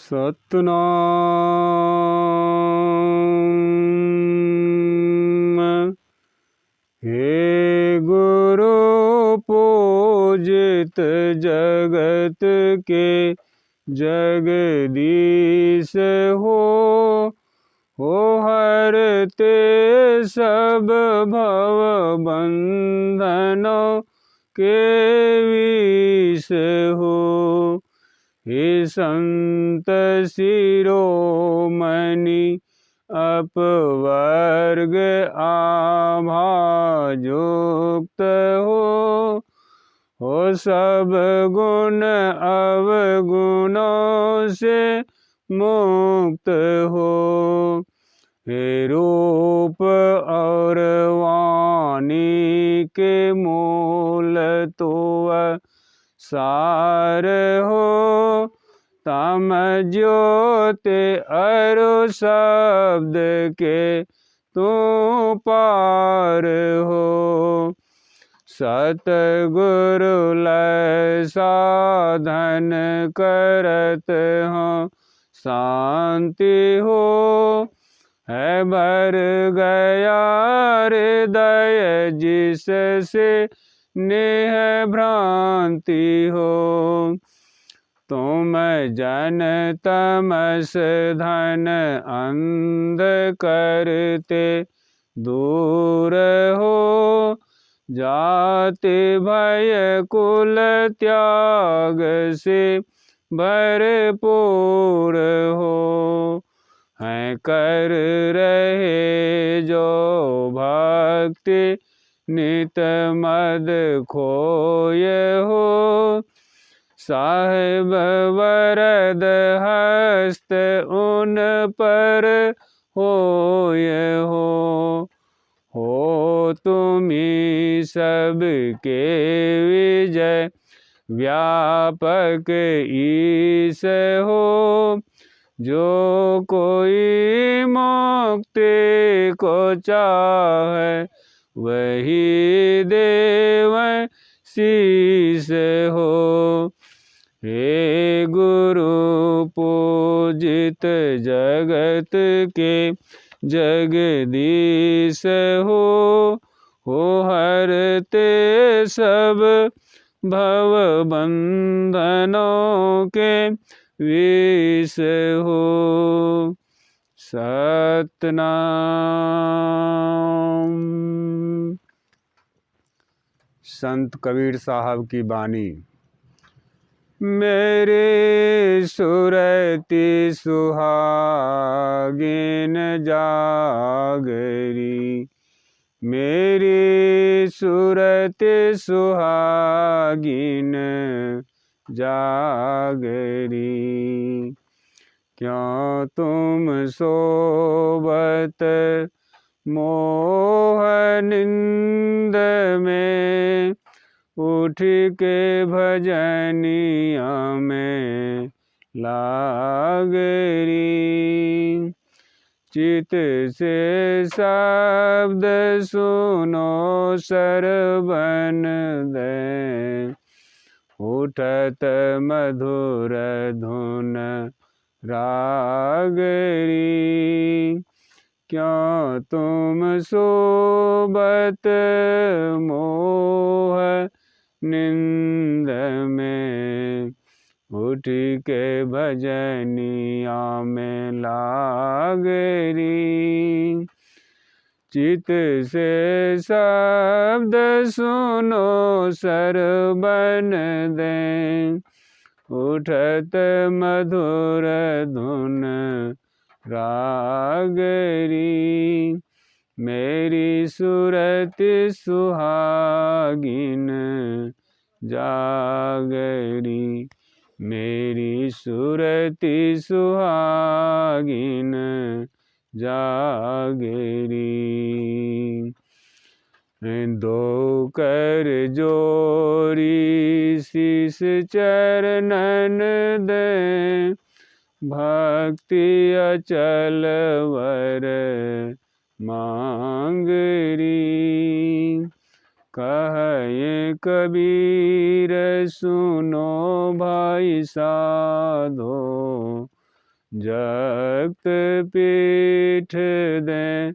सतनाम। हे गुरु पूजित जगत के जगदीश हो हरते सब भव बंधनों के विष हो। हे संत शिरोमणि अपवर्ग आभाजुक्त हो सब गुण अवगुणों से मुक्त हो। हे रूप और वाणी के मूल तो सार हो। तम ज्योति अरु शब्द के तू पार हो। सतगुरु लय साधन करत हो शांति हो। है भर गया हृदय जिससे नेह भ्रांति हो। तुम जन तमस धन अंध करते दूर हो। जाति भय कुल त्याग से भरपूर हो। हैं कर रहे जो भक्ति नित मद खोय हो। साहिब वरद हस्त उन पर होय हो तुम्ही सबके विजय व्यापक ईश हो। जो कोई मुक्ति को चाहे वही देव शीस हो। हे गुरु पूजित जगत के जगदीश हो हरते सब भव बंधनों के विष हो। सतनाम। संत कबीर साहब की बानी। मेरे सुरति सुहागिन जागरी। मेरी सुरति सुहागिन जागरी। क्यों तुम सोबत मोह निंद में उठ के भजनिया में लागरी। चित से शब्द सुनो सरबन दे। उठत मधुर धुन रागरी। क्यों तुम सोबत मोह निंद में उठ के भजनिया में लागरी। चित से शब्द सुनो सरबन दे। उठत मधुर धुन रागरी। मेरी सुरति सुहागिन जागरी। मेरी सुरति सुहागिन जागरी। दो कर जोरी शीस चरणन दे। भक्ति अचल वर मांगरी। कहे कबीर सुनो भाई साधो। जगत पीठ दे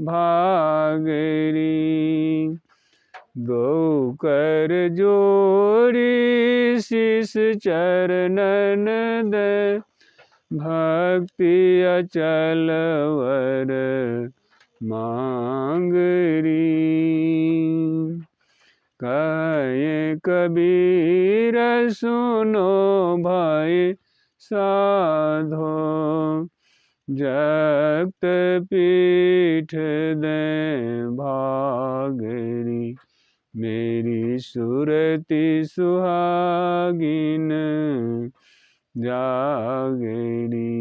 भागरी। दो कर जोड़ी शीस चरणन दे भक्ति अचल वर मांगरी। कहे कबीर सुनो भाई साधो जगत पीठ दे भागरी। मेरी सुरति सुहागिन जागरी।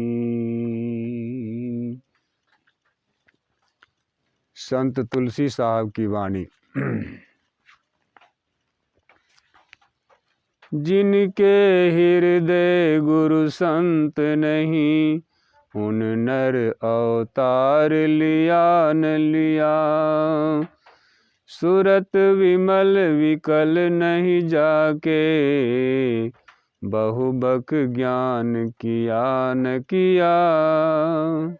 संत तुलसी साहब की वाणी। जिनके हृदय गुरु संत नहीं, उन नर अवतार लिया न लिया। सूरत विमल विकल नहीं जाके, बहुबक ज्ञान किया न किया।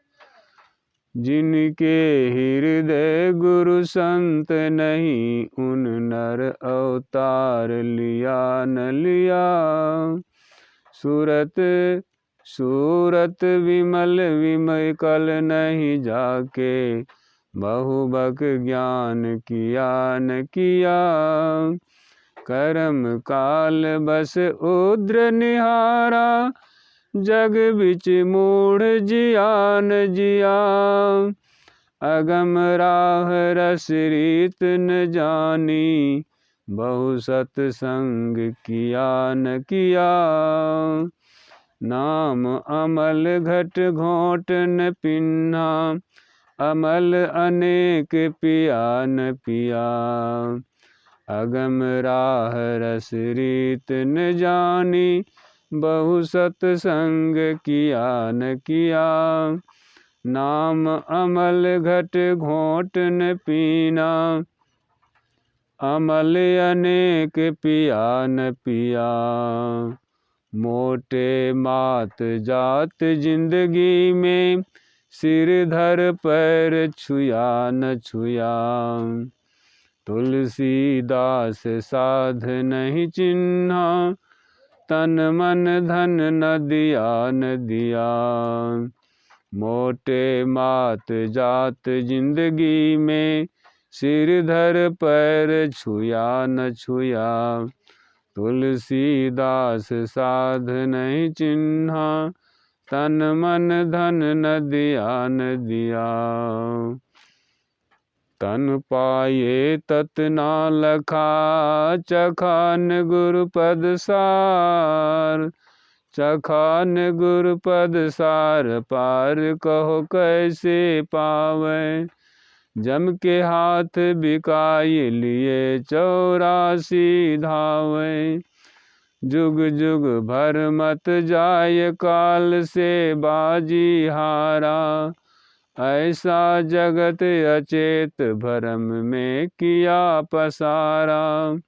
जिनके हृदय गुरु संत नहीं, उन नर अवतार लिया न लिया। सूरत विमल विकल नहीं जाके, बहुबक ज्ञान किया न किया। कर्म काल बस उद्र निहारा, जग बिच मूढ़ जिया न जिया। अगम राह रस रीत न जानी, बहु सत्संग किया न किया। नाम अमल घट घोट न पिन्हा, अमल अनेक पिया न पिया। अगम राह रस रीत न जानी, बहु सत्संग किया न किया। नाम अमल घट घोट न पीना, अमल अनेक पिया न पिया। मोटे मात जात जिंदगी में, सिर धर पैर छुया न छुया। तुलसीदास साध नहीं चिन्हा, तन मन धन न दिया न दिया। मोटे मात जात जिंदगी में, सिर धर पैर छुया न छुया। तुलसीदास साध नहीं चिन्हा, तन मन धन न दिया न दिया। तन पाये तत ना लखा, चखान गुरुपद सार। चखान गुरुपद सार पार, कहो कैसे पावे। जम के हाथ बिकाई लिए 84 धावे। जुग जुग भर मत जाय काल से बाजी हारा। ऐसा जगत अचेत भरम में किया पसारा।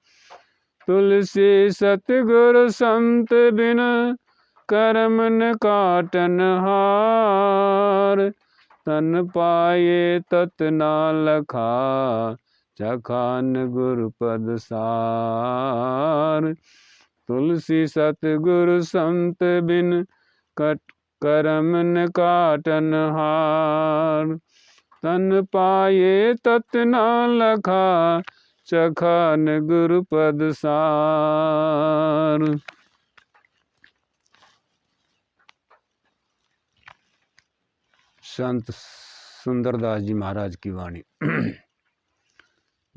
तुलसी सतगुरु संत बिन करम न काटन हार। तन पाये तत ना लखा, चखान गुरुपद सार। तुलसी सतगुरु संत बिन करम न काटन हार। तन पाये तत ना लखा, चखान गुरुपद सार। संत सुंदरदास जी महाराज की वाणी।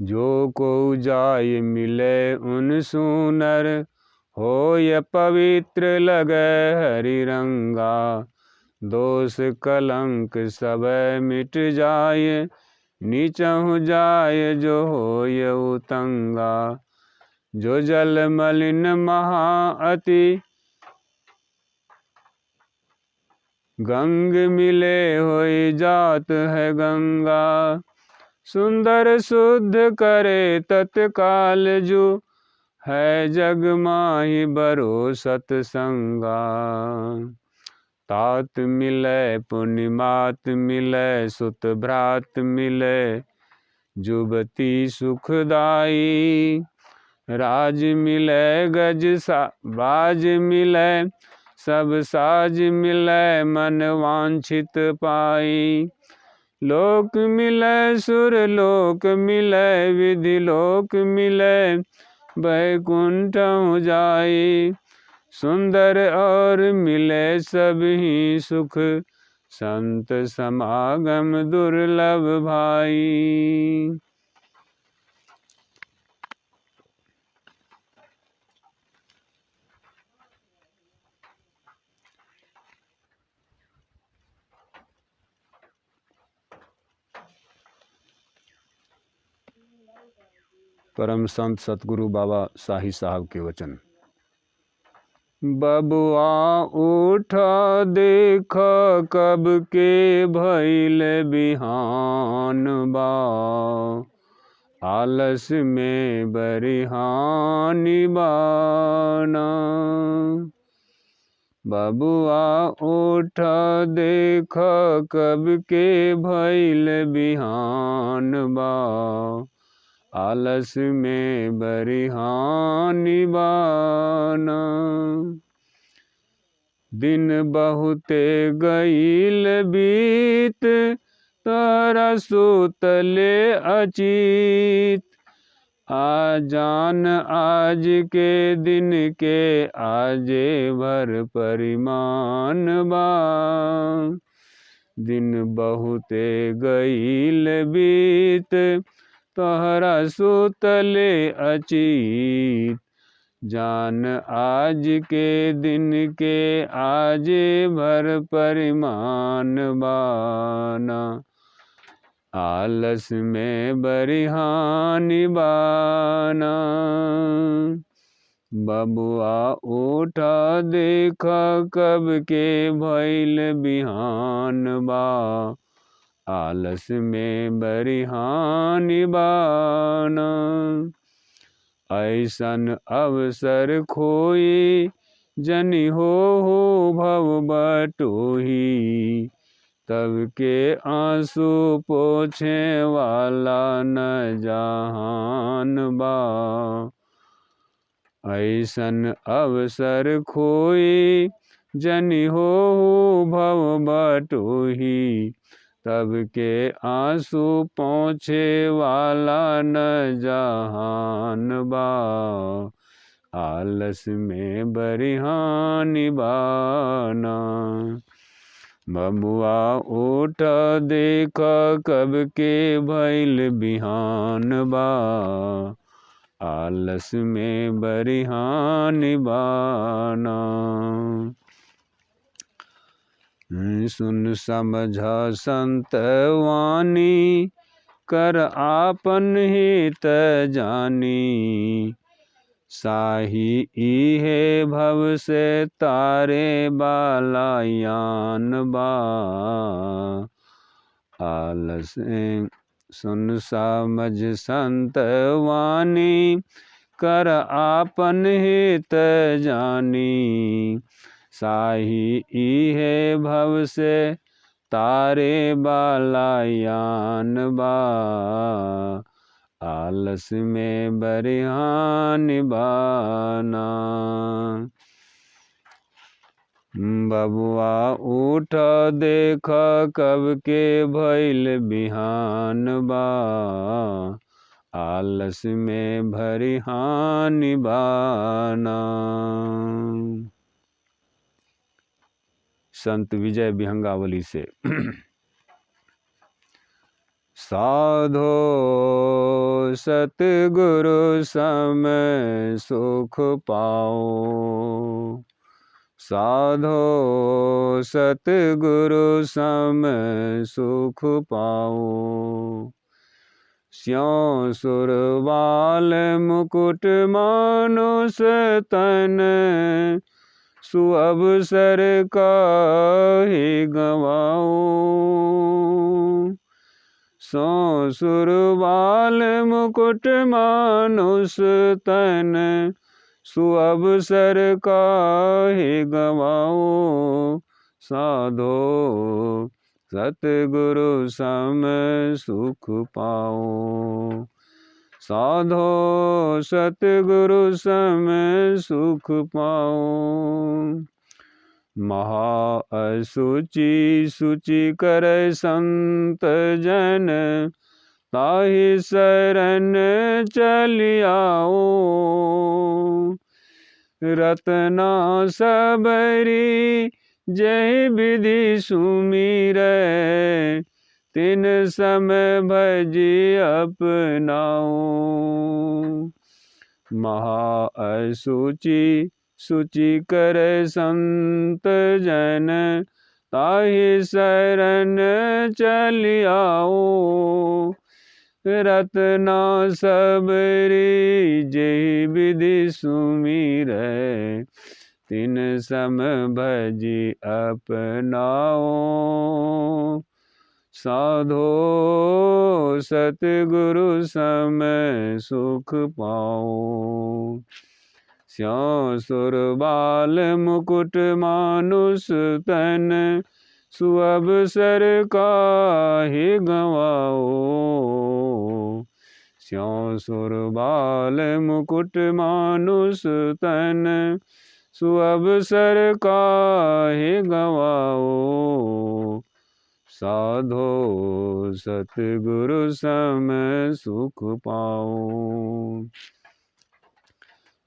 जो को जाय मिले उन सुनर, होय पवित्र लगे हरि रंगा। दोष कलंक सब मिट जाय, नीचहु जाय जो होय उतंगा। जो जल मलिन महा अति, गंग मिले होई जात है गंगा। सुंदर शुद्ध करे तत्काल जो, है जग माहि बरो सतसंगा। तात मिलै पुण्यमात मिलै सुत भ्रात मिलै जुबती सुखदाई। राज मिलै गज बाज मिलै सब साज मिलै मन वांछित पाई। लोक मिलै सुर लोक मिलै विधि लोक मिलै बैकुंठ जाई। सुंदर और मिले सब ही सुख संत समागम दुर्लभ भाई। परम संत सतगुरु बाबा शाही साहब के वचन। बबुआ उठा देख कब के भइल बिहान बा। आलस में बरिहानी बाना। बबुआ उठा देख कब के भइल बिहान बा। आलस में बरिहानी बाना। दिन बहुते गईल बीत तारा सुतले अचीत। आजान आज के दिन के आजे भर परिमाण बा। दिन बहुते गईल बीत तोहरा सुतले अचीत। जान आज के दिन के आजे भर परिमाण बाना। आलस में बरिहानी बाना। बबुआ उठा देखा कब के भइल बिहान बा। आलस में बरिहानी बाना। ऐसन अवसर खोई जनि हो भव बटोही। तब के आंसू पोछे वाला न जहान बा। ऐसन अवसर खोई जनि हो भव बटोही। तब के आंसू पोंछे वाला न जहान बा। आलस में बरिहानी बाना। बबुआ उठ देख कब के भइल बिहान बा। आलस में बरिहानी बाना। सुन समझ संत वाणी कर आपन हित जानी। साही इहे भव से तारे बाला यान बा। आलस सुन समझ संत वाणी कर आपन हित जानी। साही इहे भव से तारे बाला यान बा। आलस में बरिहानी बाना। बबुआ उठ देख कब के भइल बिहान बा। आलस में बरिहानी बाना। संत विजय विहंगावली से। साधो सतगुरु सम सुख पाओ। साधो सतगुरु सम सुख पाओ। स्यों सुरबाल मुकुट मानुष तन। सुअवसर काहे गवाओ। सो सुरबाल मुकुट मानुष तन। सुअवसर काहे गवाओ। साधो सतगुरु सम सुख पाओ। साधो सतगुरु सम सुख पाओ। महा असुचि सुचि करे संत जन, ताहि शरण चलियाओ। रतना सबरी जय विधि सुमिरै, तिन सम भजी अपनाओ। महा असुचि सुचि करे संत जन, ताहि शरण चलियाओ। रतना सबरी जय विधि सुमिरै, तिन सम भजी अपनाओ। साधो सतगुरु सम सुख पाओ। स्यों सुर बाल मुकुट मानुष तन, सुअवसर काहि गवाओ। स्यों सुर बाल मुकुट मानुष तन, सुअवसर काहि गवाओ। साधो सतगुरु सम सुख पाओ।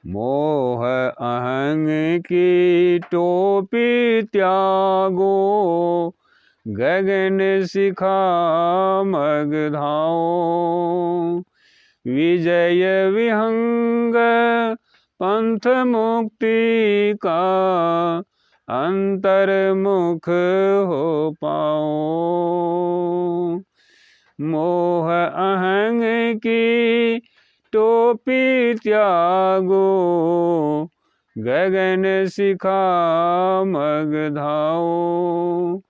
मोह अहंग की टोपी त्यागो, गगन शिखा मग धाओ। विजय विहंग पंथ मुक्ति का, अंतर्मुख हो पाओ। मोह अहंग की टोपी त्यागो, गगन शिखा मग धाओ।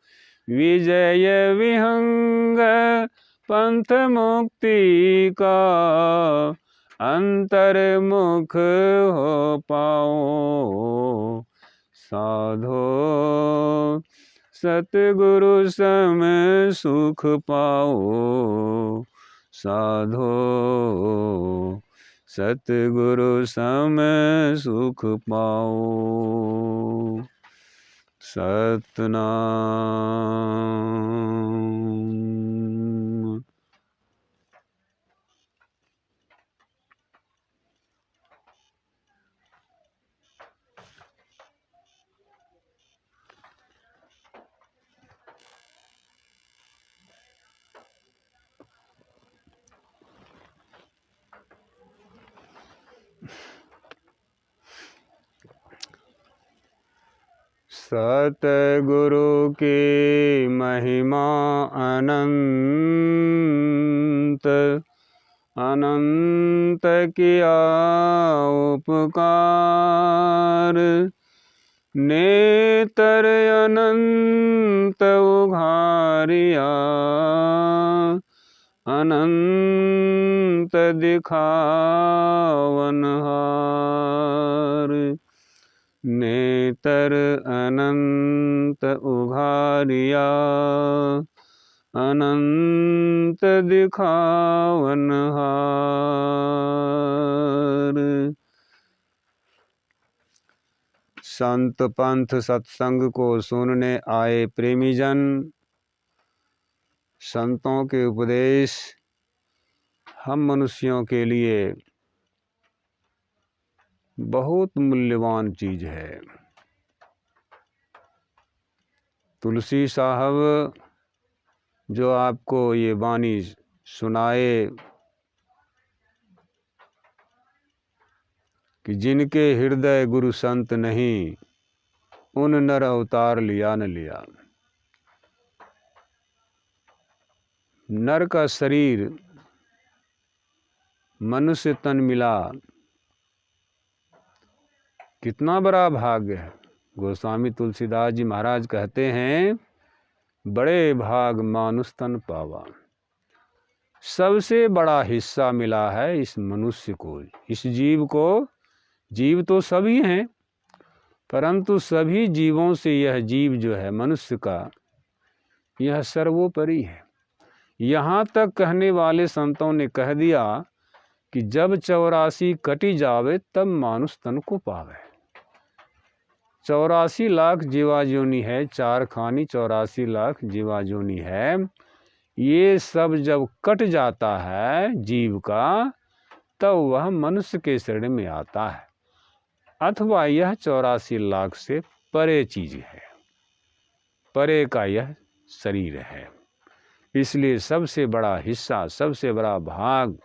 विजय विहंग पंथ मुक्ति का, अंतर्मुख हो पाओ। साधो सतगुरु सम सुख पाओ। साधो सतगुरु सम सुख पाओ। सतनाम। सतगुरु की महिमा अनंत, अनंत किया उपकार। नेत्र अनंत उघारिया, अनंत दिखावनहार। नेत्र अनंत उघारिया, अनंत दिखावनहार। संत पंथ सत्संग को सुनने आए प्रेमी जन, संतों के उपदेश हम मनुष्यों के लिए बहुत मूल्यवान चीज है। तुलसी साहब जो आपको ये वाणी सुनाए कि जिनके हृदय गुरु संत नहीं, उन नर अवतार लिया न लिया। नर का शरीर मनुष्य तन मिला, कितना बड़ा भाग्य है। गोस्वामी तुलसीदास जी महाराज कहते हैं, बड़े भाग मानुष तन पावा। सबसे बड़ा हिस्सा मिला है इस मनुष्य को, इस जीव को। जीव तो सभी हैं, परंतु सभी जीवों से यह जीव जो है मनुष्य का, यह सर्वोपरि है। यहाँ तक कहने वाले संतों ने कह दिया कि जब 84 कटी जावे तब मानुष तन को पावे। 84 लाख जीवा जोनी है, 4 खानी 84 लाख जीवा जोनी है। ये सब जब कट जाता है जीव का, तब वह मनुष्य के शरीर में आता है, अथवा यह 84 लाख से परे चीज है, परे का यह शरीर है। इसलिए सबसे बड़ा हिस्सा, सबसे बड़ा भाग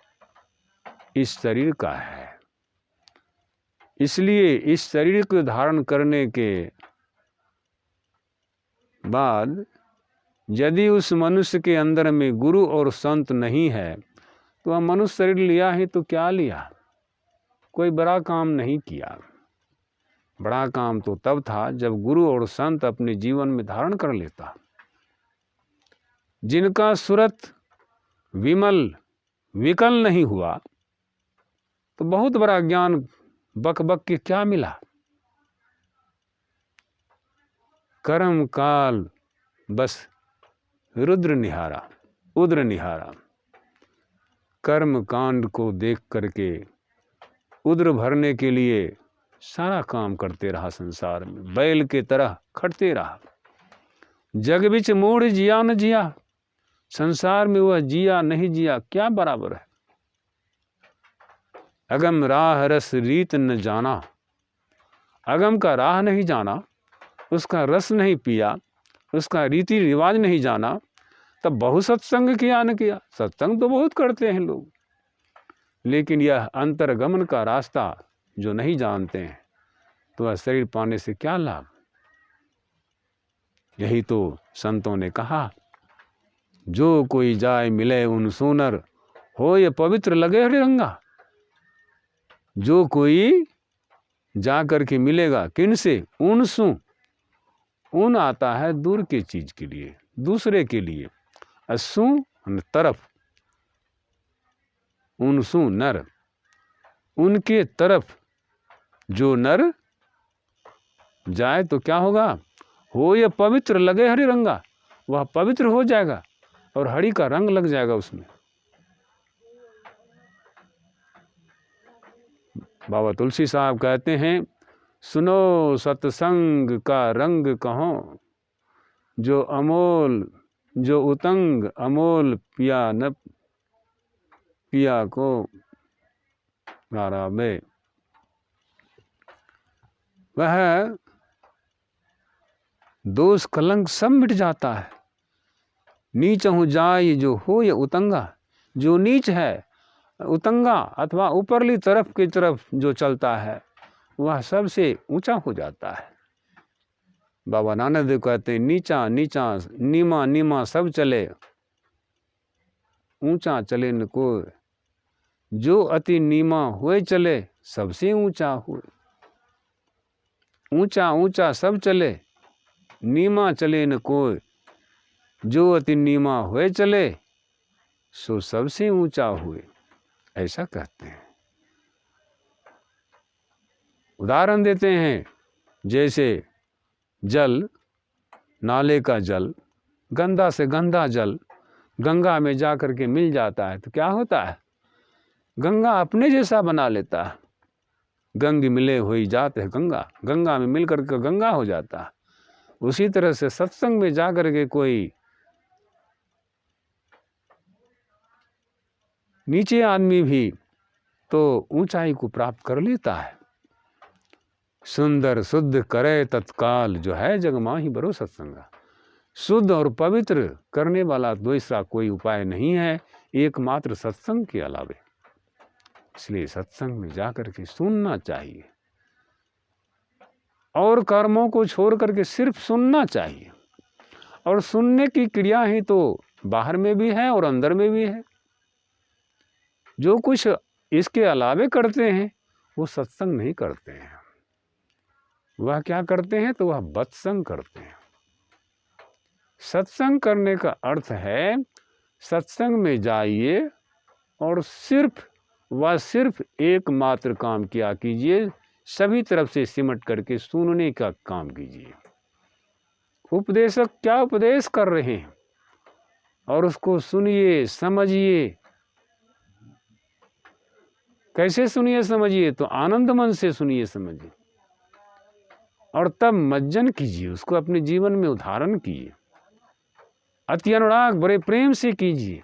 इस शरीर का है। इसलिए इस शरीर को धारण करने के बाद यदि उस मनुष्य के अंदर में गुरु और संत नहीं है, तो वह मनुष्य शरीर लिया ही तो क्या लिया, कोई बड़ा काम नहीं किया। बड़ा काम तो तब था जब गुरु और संत अपने जीवन में धारण कर लेता। जिनका सुरत विमल विकल नहीं हुआ, तो बहुत बड़ा ज्ञान बक बक के क्या मिला। कर्म काल बस रुद्र निहारा, उद्र निहारा। कर्म कांड को देख करके उद्र भरने के लिए सारा काम करते रहा, संसार में बैल के तरह खटते रहा। जग बिच मूढ़ जिया न जिया, संसार में वह जिया नहीं जिया क्या बराबर है। अगम राह रस रीत न जाना, अगम का राह नहीं जाना, उसका रस नहीं पिया, उसका रीति रिवाज नहीं जाना, तब बहुत सत्संग किया न किया। सत्संग तो बहुत करते हैं लोग, लेकिन यह अंतर्गमन का रास्ता जो नहीं जानते हैं, तो वह शरीर पाने से क्या लाभ। यही तो संतों ने कहा, जो कोई जाए मिले उन सोनर, हो ये पवित्र लगे हरिरंगा। जो कोई जा करके मिलेगा किनसे, उनसु। उन आता है दूर की चीज के लिए, दूसरे के लिए। असु तरफ, उनसु नर, उनके तरफ जो नर जाए तो क्या होगा, हो ये पवित्र लगे हरि रंगा, वह पवित्र हो जाएगा और हरि का रंग लग जाएगा उसमें। बाबा तुलसी साहब कहते हैं, सुनो सत्संग का रंग कहो, जो अमोल जो उतंग अमोल पिया न पिया को नारा में। वह दोष कलंक सब मिट जाता है। नीच हूँ जाय जो हो ये उतंगा, जो नीच है उतंगा अथवा ऊपरली तरफ की तरफ जो चलता है, वह सबसे ऊंचा हो जाता है। बाबा नानक देव कहते हैं, नीचा नीचा नीमा नीमा सब चले, ऊंचा चले न कोई। जो अति नीमा हुए चले, सबसे ऊंचा हुए। ऊंचा ऊंचा सब चले, नीमा चले न कोई। जो अति नीमा हुए चले, सो सबसे ऊंचा हुए, ऐसा कहते हैं। उदाहरण देते हैं, जैसे जल, नाले का जल, गंदा से गंदा जल गंगा में जा करके मिल जाता है तो क्या होता है, गंगा अपने जैसा बना लेता है। गंग मिले हुई जात है गंगा, गंगा में मिल करके गंगा हो जाता है। उसी तरह से सत्संग में जा करके कोई नीचे आदमी भी तो ऊंचाई को प्राप्त कर लेता है। सुंदर शुद्ध करे तत्काल, जो है जग माही बरो सत्संगा। शुद्ध और पवित्र करने वाला दूसरा कोई उपाय नहीं है, एकमात्र सत्संग के अलावे। इसलिए सत्संग में जाकर के सुनना चाहिए और कर्मों को छोड़ करके सिर्फ सुनना चाहिए। और सुनने की क्रिया ही तो बाहर में भी है और अंदर में भी है। जो कुछ इसके अलावे करते हैं वो सत्संग नहीं करते हैं। वह क्या करते हैं, तो वह बत्संग करते हैं। सत्संग करने का अर्थ है, सत्संग में जाइए और सिर्फ एकमात्र काम किया कीजिए, सभी तरफ से सिमट करके सुनने का काम कीजिए। उपदेशक क्या उपदेश कर रहे हैं और उसको सुनिए, समझिए। कैसे सुनिए समझिए? तो आनंद मन से सुनिए समझिए, और तब मज्जन कीजिए, उसको अपने जीवन में उदाहरण कीजिए, अति अनुराग बड़े प्रेम से कीजिए।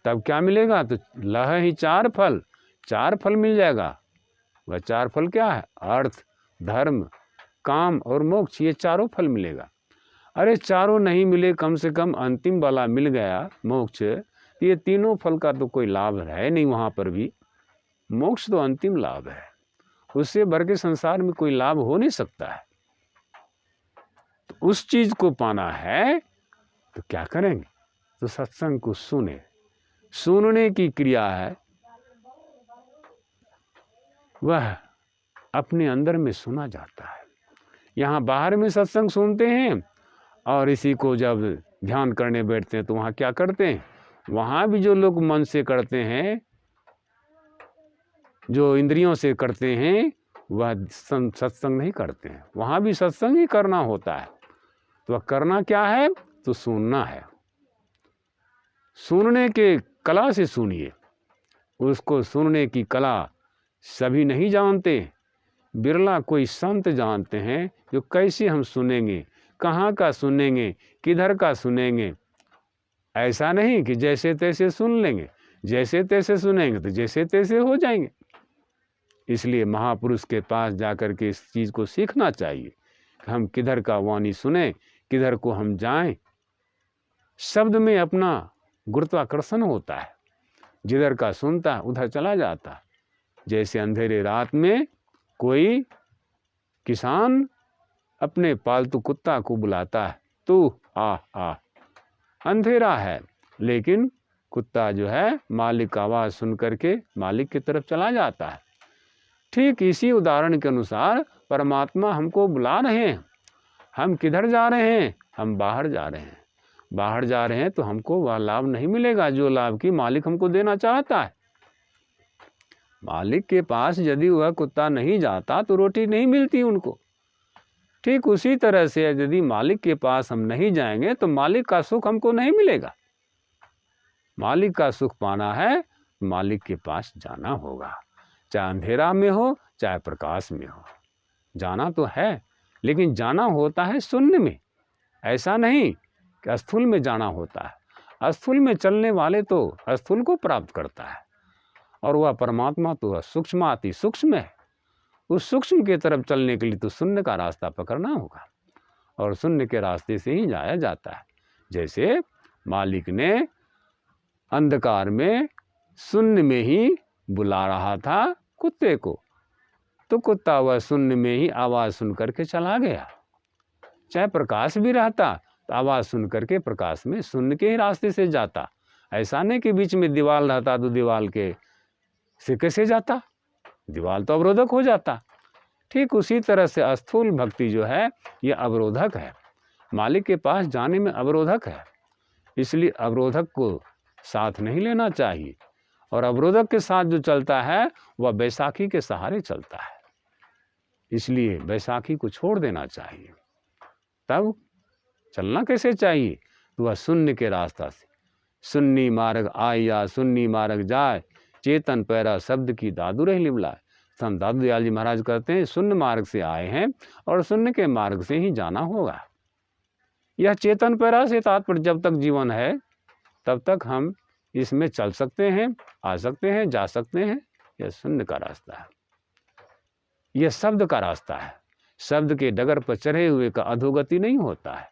तब क्या मिलेगा? तो लह ही चार फल, चार फल मिल जाएगा। वह चार फल क्या है? अर्थ, धर्म, काम और मोक्ष, ये चारों फल मिलेगा। अरे चारों नहीं मिले, कम से कम अंतिम वाला मिल गया मोक्ष, ये तीनों फल का तो कोई लाभ है नहीं वहाँ पर भी। मोक्ष तो अंतिम लाभ है, उससे भर के संसार में कोई लाभ हो नहीं सकता है। तो उस चीज को पाना है तो क्या करेंगे? तो सत्संग को सुने। सुनने की क्रिया है, वह अपने अंदर में सुना जाता है। यहाँ बाहर में सत्संग सुनते हैं और इसी को जब ध्यान करने बैठते हैं तो वहाँ क्या करते हैं? वहाँ भी जो लोग मन से करते हैं, जो इंद्रियों से करते हैं, वह सत्संग नहीं करते हैं। वहाँ भी सत्संग ही करना होता है। तो वह करना क्या है? तो सुनना है। सुनने के कला से सुनिए। उसको सुनने की कला सभी नहीं जानते, बिरला कोई संत जानते हैं जो कैसे हम सुनेंगे, कहाँ का सुनेंगे, किधर का सुनेंगे। ऐसा नहीं कि जैसे तैसे सुन लेंगे, जैसे तैसे सुनेंगे तो जैसे तैसे हो जाएंगे। इसलिए महापुरुष के पास जाकर के इस चीज़ को सीखना चाहिए कि हम किधर का वाणी सुने, किधर को हम जाएं। शब्द में अपना गुरुत्वाकर्षण होता है, जिधर का सुनता है उधर चला जाता है। जैसे अंधेरे रात में कोई किसान अपने पालतू कुत्ता को बुलाता है, तू आ आ। अंधेरा है लेकिन कुत्ता जो है मालिक का आवाज़ सुन करके मालिक की तरफ चला जाता है। ठीक इसी उदाहरण के अनुसार परमात्मा हमको बुला रहे हैं। हम किधर जा रहे हैं? हम बाहर जा रहे हैं। बाहर जा रहे हैं तो हमको वह लाभ नहीं मिलेगा जो लाभ की मालिक हमको देना चाहता है। मालिक के पास यदि वह कुत्ता नहीं जाता तो रोटी नहीं मिलती उनको। ठीक उसी तरह से यदि मालिक के पास हम नहीं जाएंगे तो मालिक का सुख हमको नहीं मिलेगा। मालिक का सुख पाना है, मालिक के पास जाना होगा, चाहे अंधेरा में हो चाहे प्रकाश में हो। जाना तो है, लेकिन जाना होता है शून्य में। ऐसा नहीं कि स्थूल में जाना होता है। स्थूल में चलने वाले तो स्थूल को प्राप्त करता है, और वह परमात्मा तो सूक्ष्म अति सूक्ष्म है। उस सूक्ष्म के तरफ चलने के लिए तो शून्य का रास्ता पकड़ना होगा, और शून्य के रास्ते से ही जाया जाता है। जैसे मालिक ने अंधकार में शून्य में ही बुला रहा था कुत्ते को, तो कुत्ता वह शून्य में ही आवाज़ सुन करके चला गया। चाहे प्रकाश भी रहता तो आवाज़ सुन करके प्रकाश में शून्य के ही रास्ते से जाता। ऐसा नहीं कि बीच में दीवार रहता तो दीवार के से कैसे जाता, दीवार तो अवरोधक हो जाता। ठीक उसी तरह से स्थूल भक्ति जो है ये अवरोधक है, मालिक के पास जाने में अवरोधक है। इसलिए अवरोधक को साथ नहीं लेना चाहिए, और अवरोधक के साथ जो चलता है वह बैसाखी के सहारे चलता है। इसलिए बैसाखी को छोड़ देना चाहिए। तब चलना कैसे चाहिए? तो वह शून्य के रास्ता से, सुन्नी मार्ग आया सुन्नी मार्ग जाए, चेतन पैरा शब्द की दादू रह लिबलाए। संत दादू दयाल जी महाराज कहते हैं शून्य मार्ग से आए हैं और शून्य के मार्ग से ही जाना होगा। यह चेतन पैरा से तात्पर्य जब तक जीवन है तब तक हम इसमें चल सकते हैं, आ सकते हैं, जा सकते हैं। यह शून्य का रास्ता है, यह शब्द का रास्ता है। शब्द के डगर पर चढ़े हुए का अधोगति नहीं होता है,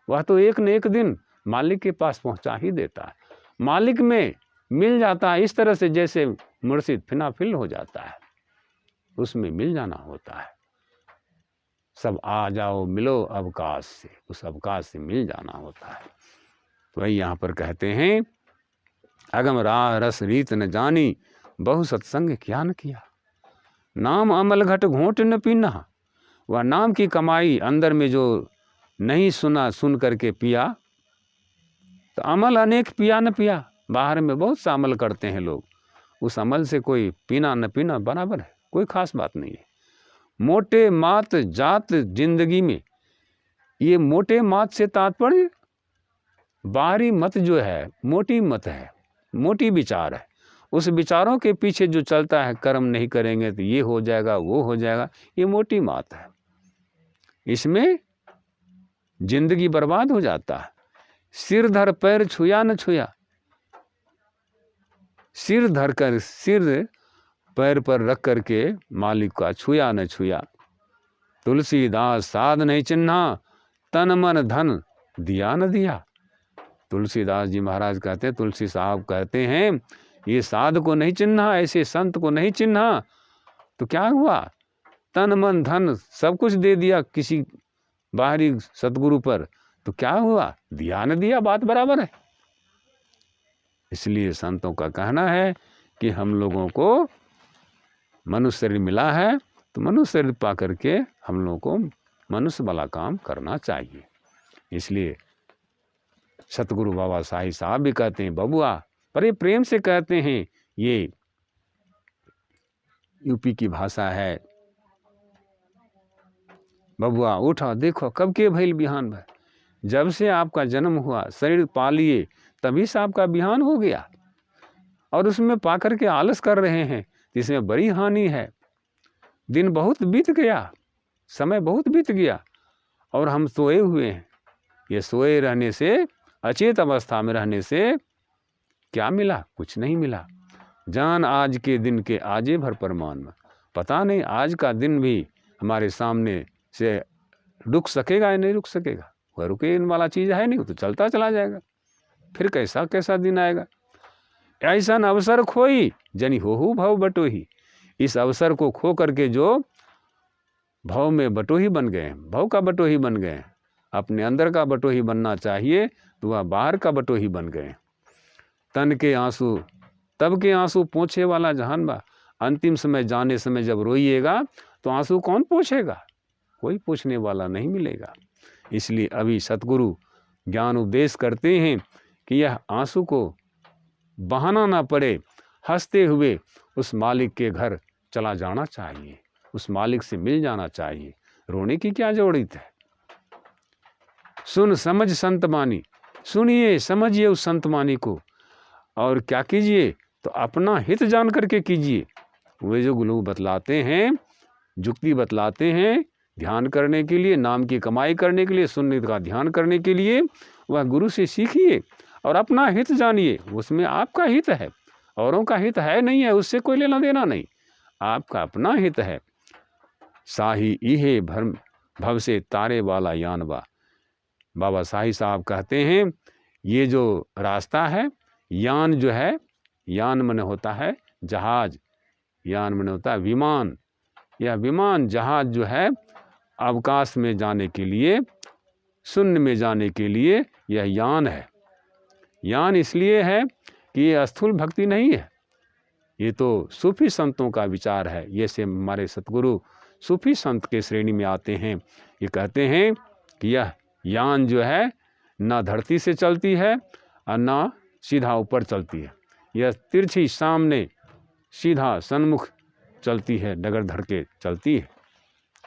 वह तो एक न एक दिन मालिक के पास पहुंचा ही देता है। मालिक में मिल जाता है, इस तरह से जैसे मुर्शिद फिनाफिल हो जाता है, उसमें मिल जाना होता है। सब आ जाओ मिलो अवकाश से, उस अवकाश से मिल जाना होता है। तो वही यहाँ पर कहते हैं, अगम राह रस रीत न जानी, बहु सत्संग क्या न किया। नाम अमल घट घोट न पीना। वह नाम की कमाई अंदर में जो नहीं सुना, सुन करके पिया, तो अमल अनेक पिया न पिया। बाहर में बहुत सा अमल करते हैं लोग, उस अमल से कोई पीना न पीना बराबर है, कोई खास बात नहीं है। मोटे मात जात जिंदगी में। ये मोटे मात से तात्पर्य बाहरी मत जो है मोटी मत है, मोटी विचार है। उस विचारों के पीछे जो चलता है, कर्म नहीं करेंगे तो ये हो जाएगा, वो हो जाएगा, ये मोटी मात है। इसमें जिंदगी बर्बाद हो जाता है। सिर धर पैर छुया न छुया, सिर धर कर, सिर पैर पर रख करके मालिक का छुया न छुया। तुलसीदास साध नहीं चिन्हा, तन मन धन दिया न दिया। तुलसीदास जी महाराज कहते हैं, तुलसी साहब कहते हैं, ये साध को नहीं चिन्हा, ऐसे संत को नहीं चिन्हा तो क्या हुआ? तन मन धन सब कुछ दे दिया किसी बाहरी सतगुरु पर, तो क्या हुआ? दिया न दिया, बात बराबर है। इसलिए संतों का कहना है कि हम लोगों को मनुष्य शरीर मिला है तो मनुष्य शरीर पा करके हम लोगों को मनुष्य वाला काम करना चाहिए। इसलिए सतगुरु बाबा साईं साहब भी कहते हैं बबुआ, पर ये प्रेम से कहते हैं, ये यूपी की भाषा है, बबुआ उठा देखो कब के भइल बिहान भर। जब से आपका जन्म हुआ, शरीर पालिए, तभी से आपका बिहान हो गया और उसमें पाकर के आलस कर रहे हैं, इसमें बड़ी हानि है। दिन बहुत बीत गया, समय बहुत बीत गया और हम सोए हुए हैं। ये सोए रहने से, अचेत अवस्था में रहने से क्या मिला? कुछ नहीं मिला। जान आज के दिन के आजे भर परमान में, पता नहीं आज का दिन भी हमारे सामने से रुक सकेगा या नहीं रुक सकेगा। वह रुके वाला चीज़ है नहीं, तो चलता चला जाएगा। फिर कैसा कैसा दिन आएगा। ऐसा न अवसर खोई जनी हो भव बटोही। इस अवसर को खो करके जो भव में बटोही बन गए, भव का बटोही बन गए, अपने अंदर का बटोही बनना चाहिए तो वह बाहर का बटोही बन गए। तन के आंसू तब के आंसू पोंछे वाला जहान बा। अंतिम समय जाने समय जब रोइएगा तो आंसू कौन पोंछेगा? कोई पूछने वाला नहीं मिलेगा। इसलिए अभी सतगुरु ज्ञान उपदेश करते हैं कि यह आंसू को बहाना ना पड़े, हंसते हुए उस मालिक के घर चला जाना चाहिए, उस मालिक से मिल जाना चाहिए। रोने की क्या जरूरत है? सुन समझ संत मानी, सुनिए समझिए उस संत मानी को, और क्या कीजिए तो अपना हित जान करके कीजिए। वे जो गुरु बतलाते हैं, जुक्ति बतलाते हैं ध्यान करने के लिए, नाम की कमाई करने के लिए, सुन्नत का ध्यान करने के लिए, वह गुरु से सीखिए और अपना हित जानिए। उसमें आपका हित है, औरों का हित है नहीं है, उससे कोई लेना देना नहीं, आपका अपना हित है। साही इहे भरम भव से तारे वाला यान बा। बाबा साईं साहब कहते हैं ये जो रास्ता है, यान जो है, यान मन होता है जहाज, यान मन होता है विमान। यह विमान जहाज जो है अवकाश में जाने के लिए, शून्य में जाने के लिए यह यान है। यान इसलिए है कि ये स्थूल भक्ति नहीं है, ये तो सूफी संतों का विचार है। ये से हमारे सतगुरु सूफी संत के श्रेणी में आते हैं। ये कहते हैं कि यह यान जो है ना धरती से चलती है और ना सीधा ऊपर चलती है, यह तिरछी सामने सीधा सन्मुख चलती है, डगर धर के चलती है।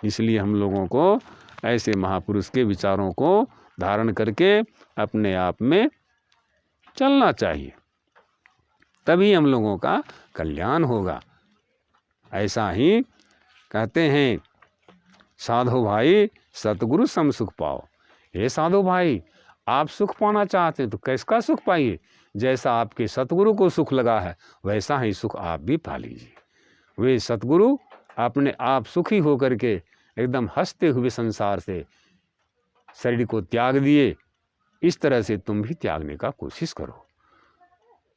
इसलिए हम लोगों को ऐसे महापुरुष के विचारों को धारण करके अपने आप में चलना चाहिए, तभी हम लोगों का कल्याण होगा। ऐसा ही कहते हैं साधो भाई सतगुरु सम सुख पाओ। हे साधो भाई, आप सुख पाना चाहते हैं तो कैसा सुख पाइए? जैसा आपके सतगुरु को सुख लगा है वैसा ही सुख आप भी पा लीजिए। वे सतगुरु अपने आप सुखी होकर के एकदम हंसते हुए संसार से शरीर को त्याग दिए। इस तरह से तुम भी त्यागने का कोशिश करो।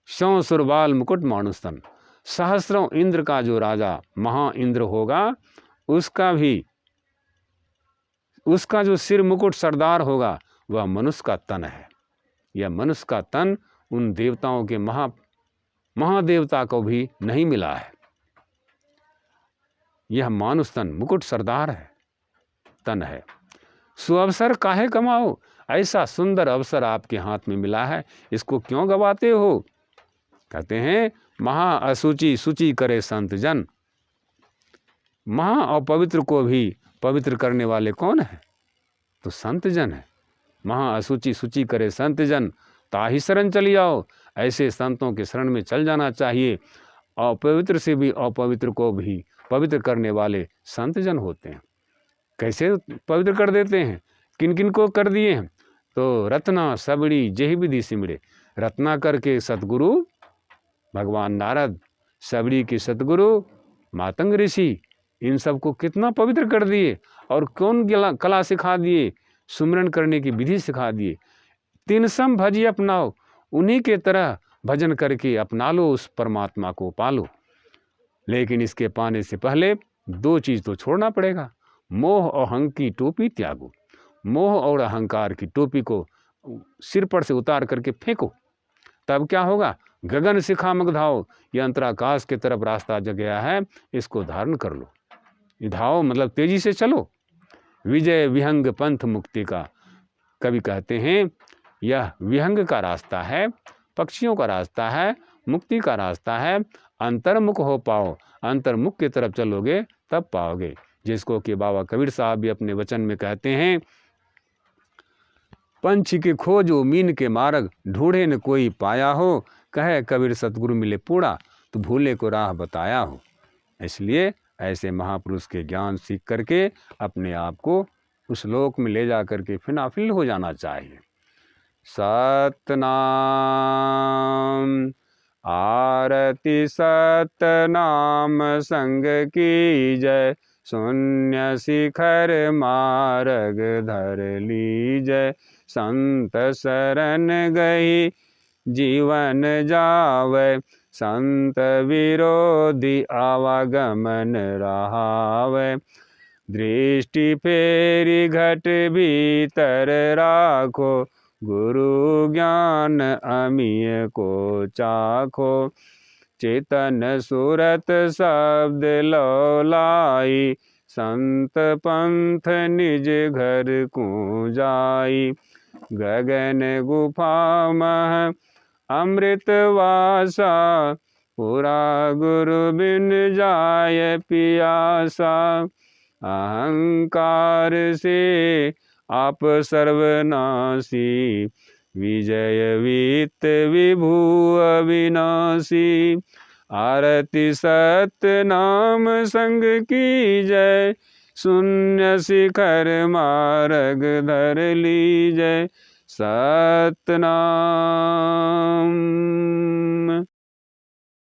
सौ सुरबाल मुकुट मानुस्तन, सहस्रों इंद्र का जो राजा महा इंद्र होगा, उसका जो सिर मुकुट सरदार होगा वह मनुष्य का तन है। यह मनुष्य का तन उन देवताओं के महादेवता को भी नहीं मिला है। यह मानुष तन मुकुट सरदार है, तन है। सुअवसर काहे कमाओ, ऐसा सुंदर अवसर आपके हाथ में मिला है, इसको क्यों गवाते हो? कहते हैं महा असुचि सूचि करे संत जन। महा अपवित्र को भी पवित्र करने वाले कौन है? तो संत जन है। महा असुचि सूचि करे संत जन, ताहि शरण चली आओ। ऐसे संतों के शरण में चल जाना चाहिए। अपवित्र से भी अपवित्र को भी पवित्र करने वाले संत जन होते हैं। कैसे पवित्र कर देते हैं? किन किन को कर दिए हैं? तो रत्ना सबड़ी जेहि विधि सिमड़े। रत्ना करके सतगुरु भगवान नारद, सबड़ी के सतगुरु मातंग ऋषि, इन सबको कितना पवित्र कर दिए। और कौन कला सिखा दिए? सुमिरन करने की विधि सिखा दिए। तीन सम भजिए अपनाओ, उन्हीं के तरह भजन करके अपना लो, उस परमात्मा को पालो। लेकिन इसके पाने से पहले दो चीज़ तो छोड़ना पड़ेगा। मोह और अहंकार की टोपी त्यागो। मोह और अहंकार की टोपी को सिर पर से उतार करके फेंको। तब क्या होगा? गगन शिखा मगधाओ, ये अंतराकाश की तरफ रास्ता जो गया है, इसको धारण कर लो। धाओ मतलब तेजी से चलो। विजय विहंग पंथ मुक्ति का। कवि कहते हैं यह विहंग का रास्ता है, पक्षियों का रास्ता है, मुक्ति का रास्ता है। अंतर्मुख हो पाओ, अंतर्मुख की तरफ चलोगे तब पाओगे। जिसको कि बाबा कबीर साहब भी अपने वचन में कहते हैं, पंछी के खोजो मीन के मार्ग, ढूंढे न कोई पाया हो। कहे कबीर सतगुरु मिले पूरा, तो भूले को राह बताया हो। इसलिए ऐसे महापुरुष के ज्ञान सीख करके अपने आप को उस लोक में ले जा करके फिनाफिल हो जाना चाहिए। सतनाम आरती सतनाम संग की जय, शून्य शिखर मार्ग धर लीजय। संत शरण गई जीवन जावै, संत विरोधी आवागमन रहावै। दृष्टि फेरी घट भीतर राखो, गुरु ज्ञान अमीय को चाखो। चेतन सुरत शब्द लौलाई, संत पंथ निज घर को जाई। गगन गुफा मह अमृत वासा, पूरा गुरु बिन जाय पियासा। अहंकार से आप सर्वनाशी, विजय वित्त विभु अविनाशी। आरती सत्य नाम संग की जय, शून्य शिखर मार्ग धर लीजय। सतनाम।